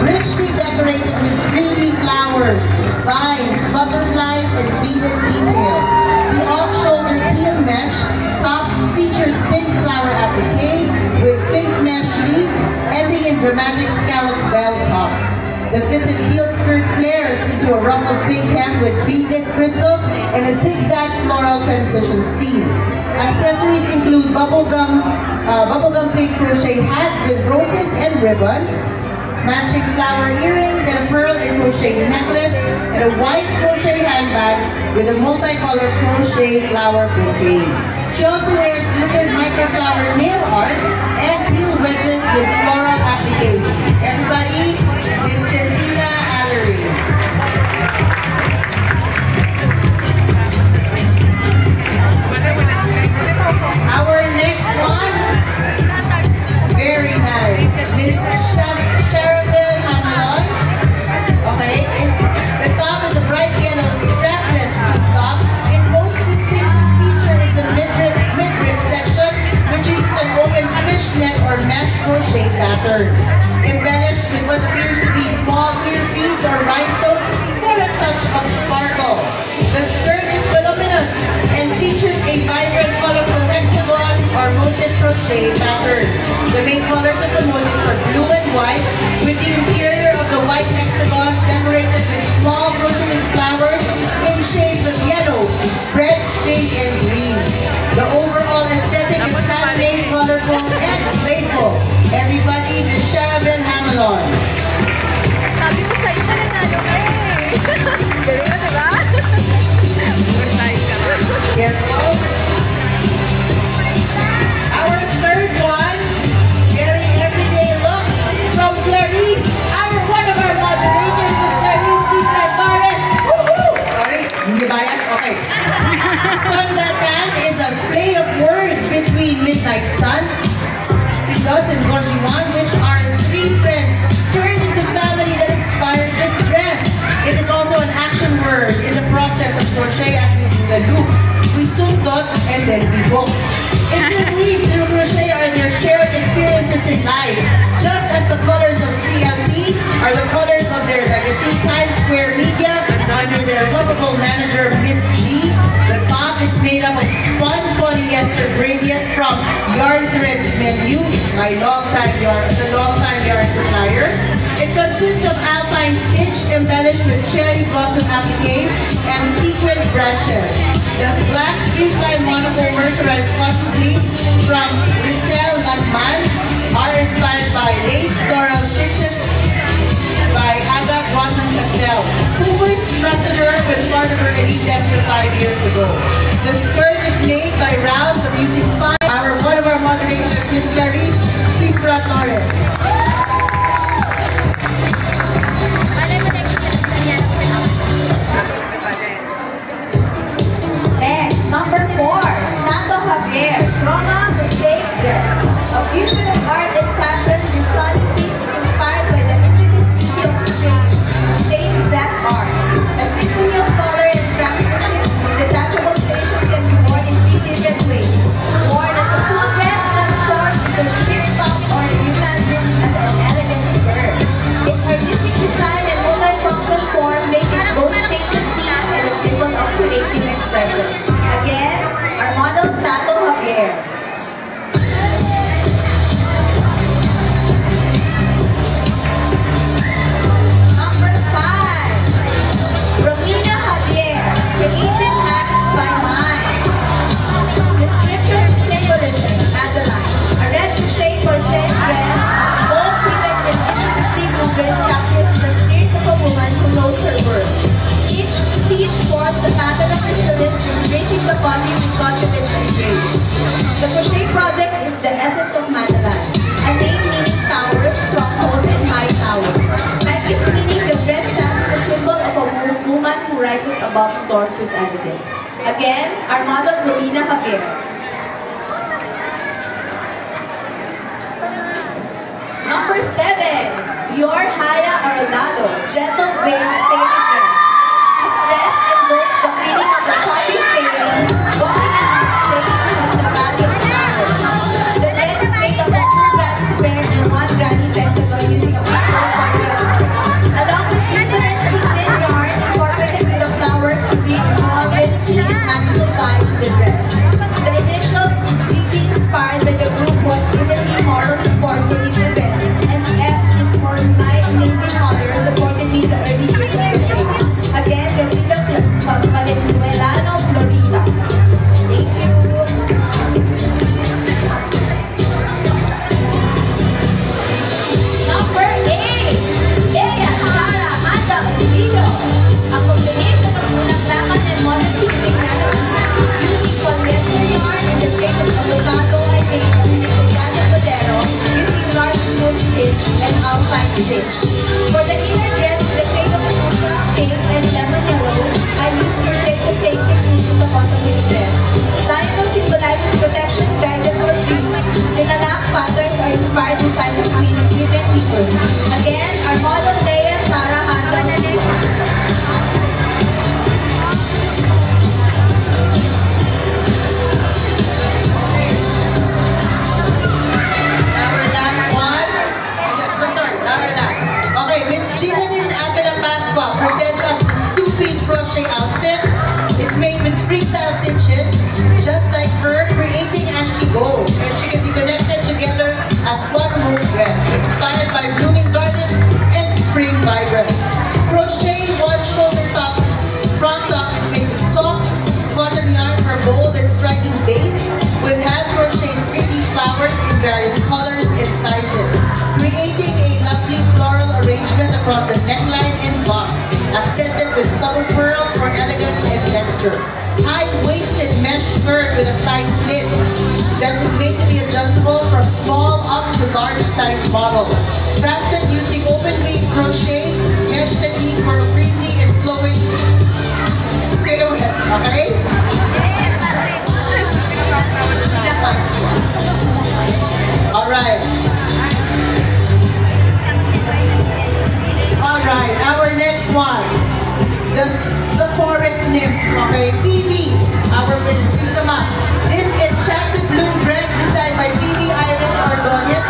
richly decorated with 3D flowers, vines, butterflies, and beaded detail. The off-shoulder teal mesh top features pink flower appliques with pink mesh leaves ending in dramatic scallop bell tops. The fitted teal skirt flares into a ruffled pink hem with beaded crystals and a zigzag floral transition scene. Accessories include bubblegum pink crochet hat with roses and ribbons, matching flower earrings and a pearl and crochet necklace, and a white crochet handbag with a multicolored crochet flower bouquet. She also wears glittered microflower nail art and teal wedges with floral appliques. Everybody, this is Santina Allery. Our next one, very nice, Miss Cheryl Hamelon. Okay, the top is a bright yellow strapless top. Its most distinctive feature is the midrib section, which uses an open fishnet or mesh crochet pattern, embellished with what appears to be small clear beads or rhinestones for a touch of sparkle. The skirt is voluminous and features a vibrant, colorful hexagon or motif crochet pattern. The main colors of the motifs are blue and white, with the interior of the white hexagons decorated with small crocheted flowers in shades of yellow, red, pink, and green. The overall aesthetic is handmade, colorful, and playful. Everybody, the Cheryl Hamelon. Sabi ko sa'yo, nanalo ka eh. Galing ka, diba? Careful. Our third one, very everyday look from Clarice, one of our moderators, Miss Clarice C. Fredores. Sorry, hindi bias? Okay. Sundatan is a play of words between Midnight Sun, Pilos, and Gorjuan, which are three friends turned into family that inspired this dress. It is also an action word in the process of crochet as we do the loops. We sundot and then we hook. Interweave through crochet are their shared experiences in life. Just as the colors of CLP are the colors of their legacy, Times Square Media, under their lovable manager, Miss G. The top is made up of spun polyester gradient from Yarn Threads Menu, the longtime yarn supplier. It consists of alpine stitch embellished with cherry blossom appliques and sequin branches. The black three-ply monocle mercerized cotton sleeves from Rizal Lagman are inspired by lace floral stitches by Aga Guatman Castel, who first trusted her with part of her elite dancer 5 years ago. The skirt is made by rounds of using one of our moderators, Miss Clarice Cifra Torres. Next, number 4, Nando Javier, Roma Mosaic Dress. A fusion of art and fashion, this stunning piece is inspired by the intricate beauty of stained glass art. A symphony of color and craftsmanship, detachable creations can be worn in 3 different ways. Worn as a full dress, transformed into a shift top, or reimagined as an elegant skirt. Its artistic design and multi-function form make it both statement piece and a symbol of creative expression. Again, our model, Nando Javier. Number 5, Romina Javier, Creative Acts by Mind. Description, symbolism, Adeline. A red crochet corset dress, bold printed and intricately woven, captures the spirit of a woman who knows her worth. Each stitch forms a pattern of resilience, embracing the body with confidence and grace. The crochet project is the essence of Madeline, a name meaning tower, stronghold, and high tower. Like its meaning, the dress stands as a symbol of a woman who rises above storms with elegance. Again, our model, Romina Javier. Number 7, Your Haya Arolado, Gentle Veil Fairy Dress. This dress invokes the feeling of the chopping fairy walking in the shade of the valley of flowers. The dress is made up of 2 granny squares and 1 granny pentagon using a big gold polyester from fine stitch. For the inner dress, the shade of fuchsia, pink, and lemon yellow, I used crochet to save technique in the bottom of the dress. Diamond symbolizes protection, guidance, or dreams. Linalak patterns are inspired designs of women weavers. Again, our model Leia Sarah Handel. Our last one. No, sorry, not our last. Okay, Miss Jeanine Apela Pasqua presents us this two-piece crochet outfit. It's made with freestyle stitches, just like her, creating as she goes. And she can be connected together as one whole dress, inspired by blooming gardens and spring vibrance. Crochet one shoulder top, front top is made with soft cotton yarn for bold and striking base, with hand crocheted 3D flowers in various colors and sizes, creating a lovely floral arrangement across the neckline and bust, accented with subtle pearls for elegance and texture. High-waisted mesh skirt with a side slit that is made to be adjustable from small up to large size models. Crafted using open weave crochet mesh technique for a breezy and flowing silhouette. Okay? Alright. Alright, our next one. The forest nymph, okay? Phoebe, our princess. This enchanted bloom dress designed by Phoebe Iris Ordonez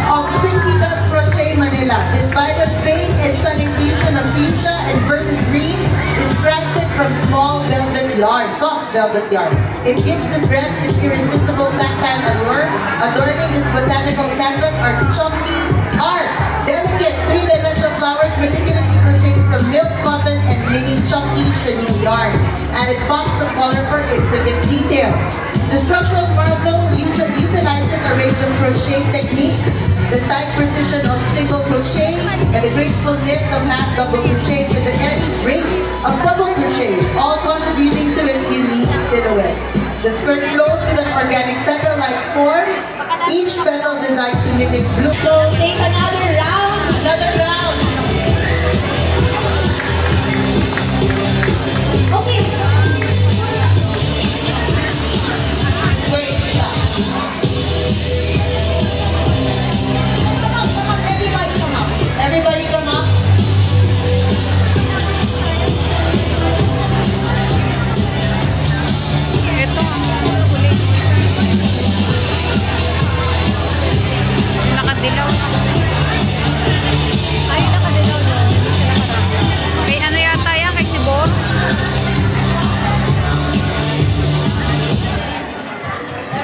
of Pixitas Crochet Manila. This vibrant base and stunning fusion of fuchsia and verdant green is crafted from small velvet yarn, soft velvet yarn. It gives the dress its irresistible tactile allure. Adorning this botanical canvas are chunky art, delicate three-dimensional flowers meticulously crocheted from milk cotton and mini chunky chenille yarn. Added pops of color for intricate detail. The structural marvel utilizes a range of crochet techniques, the tight precision of single crochet, and the graceful lift of half double crochets with an airy drape of double crochets, all contributing to its unique silhouette. The skirt flows with an organic petal-like form, each petal designed to mimic bloom. So take another round. Another round. Okay. Wait, stop. Come up, everybody come up. Everybody come up. Ito ang huli. Nakadilaw. Ay, nakadilaw no. Hindi sila marami. Kay ano yata yan? Kay Sibor?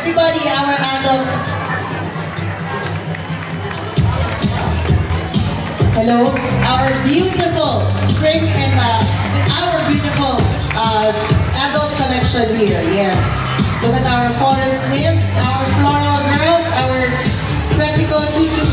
Everybody, our adults. Hello, our beautiful spring and our beautiful adult collection here. Yes, look at our forest nymphs, our floral girls, our practical tutu